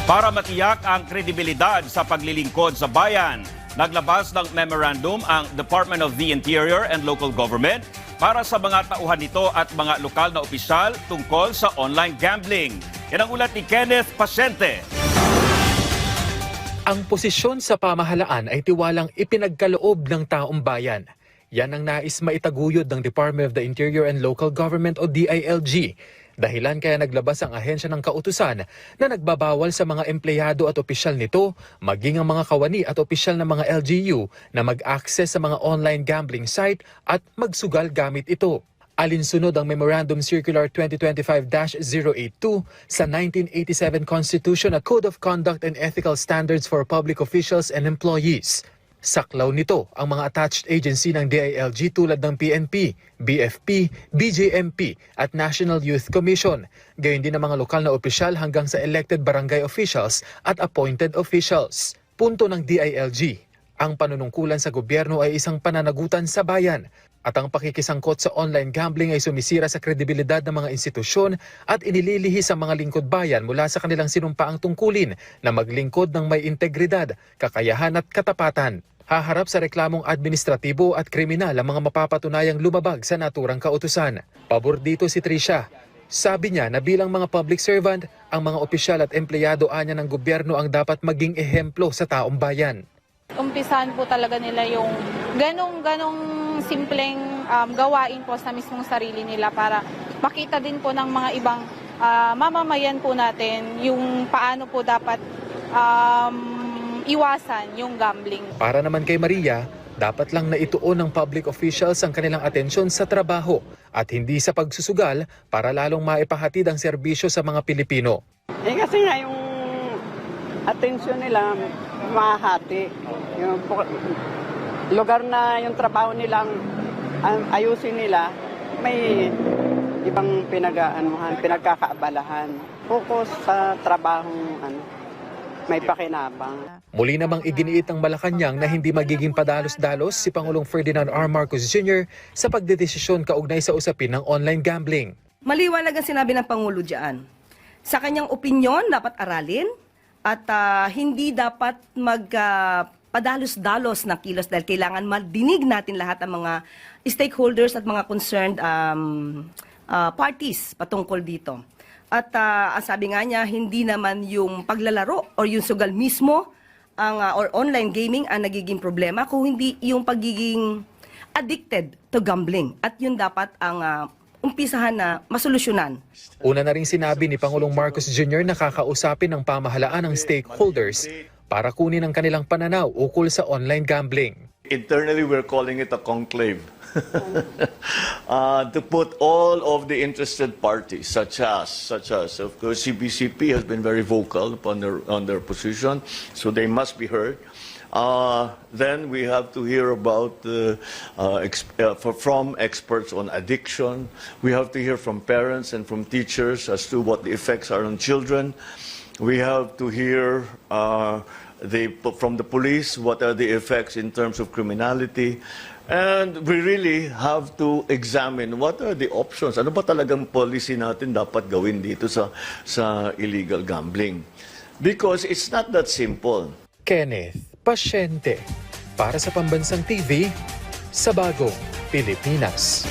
Para matiyak ang kredibilidad sa paglilingkod sa bayan, naglabas ng memorandum ang Department of the Interior and Local Government para sa mga tauhan nito at mga lokal na opisyal tungkol sa online gambling. Yan ang ulat ni Kenneth Pasyente. Ang posisyon sa pamahalaan ay tiwalang ipinagkaloob ng taong bayan. Yan ang nais maitaguyod ng Department of the Interior and Local Government o DILG. Dahilan kaya naglabas ang ahensya ng kautusan na nagbabawal sa mga empleyado at opisyal nito, maging ang mga kawani at opisyal ng mga LGU na mag-access sa mga online gambling site at magsugal gamit ito. Alinsunod ang Memorandum Circular 2025-082 sa 1987 Constitution at Code of Conduct and Ethical Standards for Public Officials and Employees. Saklaw nito ang mga attached agency ng DILG tulad ng PNP, BFP, BJMP at National Youth Commission. Gayon din ang mga lokal na opisyal hanggang sa elected barangay officials at appointed officials. Punto ng DILG, ang panunungkulan sa gobyerno ay isang pananagutan sa bayan at ang pakikisangkot sa online gambling ay sumisira sa kredibilidad ng mga institusyon at inililihis ang mga lingkod bayan mula sa kanilang sinumpaang tungkulin na maglingkod ng may integridad, kakayahan at katapatan. Haharap sa reklamong administratibo at kriminal ang mga mapapatunayang lumabag sa naturang kautusan. Pabor dito si Tricia. Sabi niya na bilang mga public servant, ang mga opisyal at empleyado anya ng gobyerno ang dapat maging ehemplo sa taong bayan. Umpisahan po talaga nila yung ganong simpleng gawain po sa mismong sarili nila para makita din po ng mga ibang mamamayan po natin yung paano po dapat iwasan yung gambling. Para naman kay Maria, dapat lang naituon ng public officials ang kanilang atensyon sa trabaho at hindi sa pagsusugal para lalong maipahatid ang serbisyo sa mga Pilipino. Kasi nga yung atensyon nila mahati. Yung lugar na yung trabaho nilang ayusin nila, may ibang pinagkakaabalahan. Focus sa trabahong may pakinabang. Muli namang iginiit ng Malacanang na hindi magiging padalos-dalos si Pangulong Ferdinand R. Marcos Jr. sa pagdedesisyon kaugnay sa usapin ng online gambling. Maliwanag ang sinabi ng Pangulo diyan. Sa kanyang opinyon, dapat aralin at hindi dapat padalos-dalos na kilos dahil kailangan madinig natin lahat ang mga stakeholders at mga concerned parties patungkol dito. At ang sabi nga niya, hindi naman yung paglalaro o yung sugal mismo or online gaming ang nagiging problema, kung hindi yung pagiging addicted to gambling. At yun dapat ang umpisahan na masolusyonan. Una na rin sinabi ni Pangulong Marcos Jr. na kakausapin ng pamahalaan ng stakeholders para kunin ang kanilang pananaw ukol sa online gambling. Internally, we're calling it a conclave. To put all of the interested parties, such as of course, CBCP has been very vocal on their position, so they must be heard. Then we have to hear about from experts on addiction. We have to hear from parents and from teachers as to what the effects are on children. We have to hear from the police what are the effects in terms of criminality. And we really have to examine what are the options. Ano ba talagang policy natin dapat gawin dito sa illegal gambling? Because it's not that simple. Kenneth Pasyente para sa Pambansang TV sa Bagong Pilipinas.